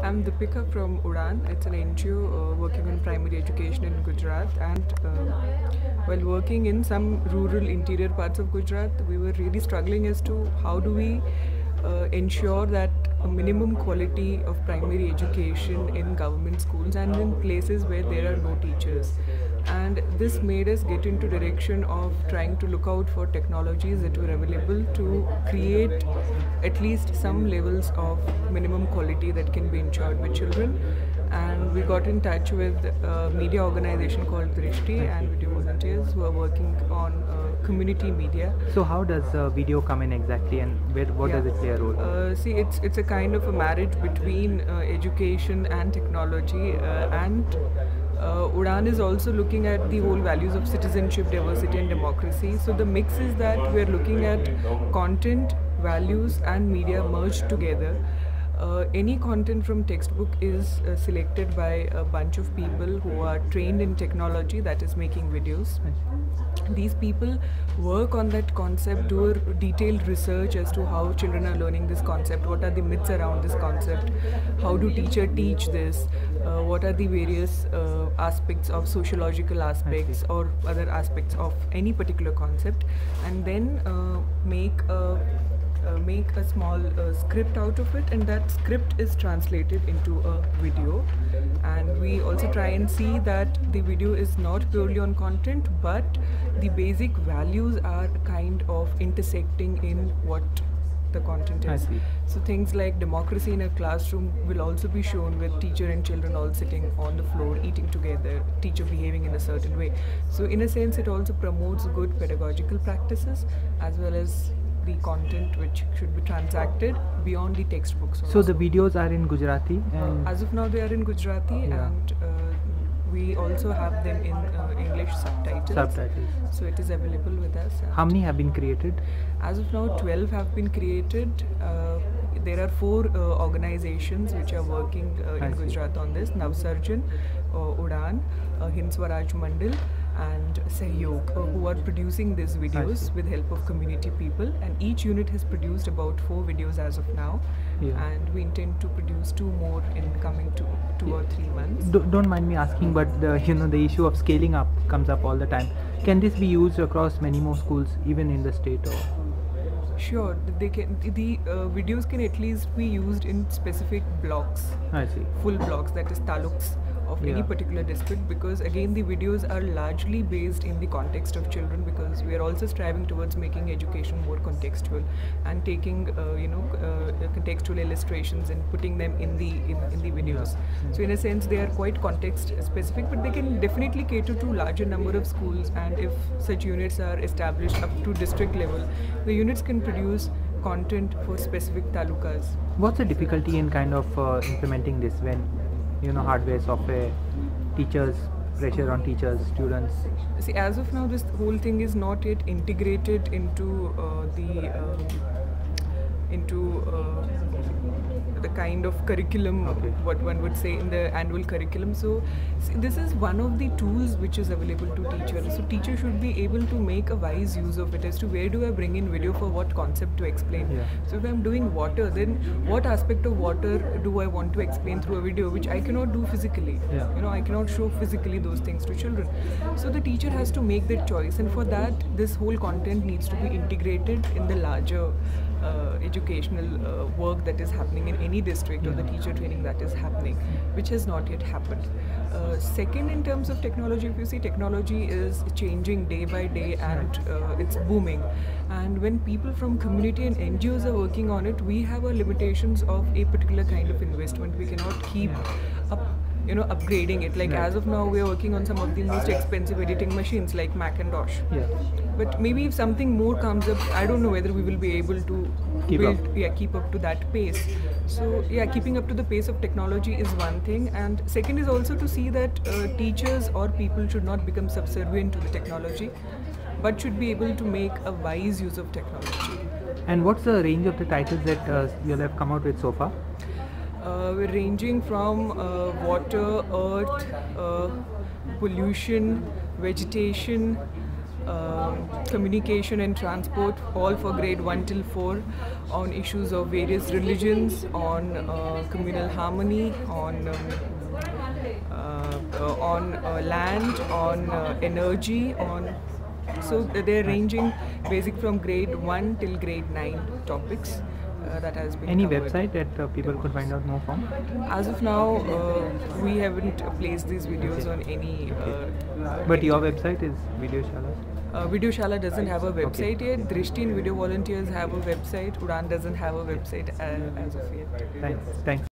I'm Deepika from Udaan. It's an NGO working on primary education in Gujarat. And while working in some rural interior parts of Gujarat, we were really struggling as to how do we ensure that a minimum quality of primary education in government schools and in places where there are no teachers. And this made us get into direction of trying to look out for technologies that were available to create at least some levels of minimum quality that can be ensured with children. And we got in touch with a media organization called Drishti and video volunteers who are working on community media. So how does video come in exactly, and what does it play a role? See, it's a kind of a marriage between education and technology, and Udaan is also looking at the whole values of citizenship, diversity and democracy. So the mix is that we are looking at content, values and media merged together. Any content from textbook is selected by a bunch of people who are trained in technology, that is making videos. These people work on that concept, do a detailed research as to how children are learning this concept, what are the myths around this concept, how do teachers teach this, what are the various aspects of sociological aspects or other aspects of any particular concept, and then make a small script out of it, and that script is translated into a video. And we also try and see that the video is not purely on content, but the basic values are kind of intersecting in what the content is. So things like democracy in a classroom will also be shown with teacher and children all sitting on the floor eating together, teacher behaving in a certain way. So in a sense it also promotes good pedagogical practices as well as the content which should be transacted beyond the textbooks. So the videos are in Gujarati? And as of now they are in Gujarati, and we also have them in English subtitles. So it is available with us. How many have been created? As of now 12 have been created. There are 4 organizations which are working in Gujarat on this: Navsarjan, Udaan, Hind Swaraj Mandal and Sahyog, who are producing these videos with help of community people, and each unit has produced about 4 videos as of now, and we intend to produce 2 more in coming 2 or 3 months. Don't mind me asking, but the issue of scaling up comes up all the time. Can this be used across many more schools, even in the state? Or? Sure, they can. The videos can at least be used in specific blocks. I see. Full blocks, that is taluks of any particular district, because again the videos are largely based in the context of children, because we are also striving towards making education more contextual and taking contextual illustrations and putting them in the videos. So in a sense they are quite context specific, but they can definitely cater to larger number of schools, and if such units are established up to district level, the units can produce content for specific talukas. What's the difficulty in kind of implementing this when hardware, software, teachers, pressure on teachers, students? See, as of now this whole thing is not yet integrated into the kind of curriculum, what one would say in the annual curriculum. So see, this is one of the tools which is available to teachers. So teacher should be able to make a wise use of it as to where do I bring in video for what concept to explain. So if I'm doing water, then what aspect of water do I want to explain through a video, which I cannot do physically. I cannot show physically those things to children. So the teacher has to make that choice, and for that this whole content needs to be integrated in the larger educational work that is happening in any district, or the teacher training that is happening, which has not yet happened. Second, in terms of technology, if you see, technology is changing day by day, and it's booming, and when people from community and NGOs are working on it, we have our limitations of a particular kind of investment. We cannot keep upgrading it. Like as of now we are working on some of the most expensive editing machines like Macintosh. But maybe if something more comes up, I don't know whether we will be able to keep up to that pace. So keeping up to the pace of technology is one thing, and second is also to see that teachers or people should not become subservient to the technology, but should be able to make a wise use of technology. And what's the range of the titles that you have come out with so far? We're ranging from water, earth, pollution, vegetation, communication and transport, all for grade 1 till 4, on issues of various religions, on communal harmony, on land, on energy, so they're ranging basic from grade 1 till grade 9 topics. That has been Any covered. website that people could find out more from? As of now, we haven't placed these videos on any. But your website is Videoshala? Videoshala doesn't have a website Okay. yet. Drishti and Video Volunteers have a website. Udaan doesn't have a website as of yet. Thanks.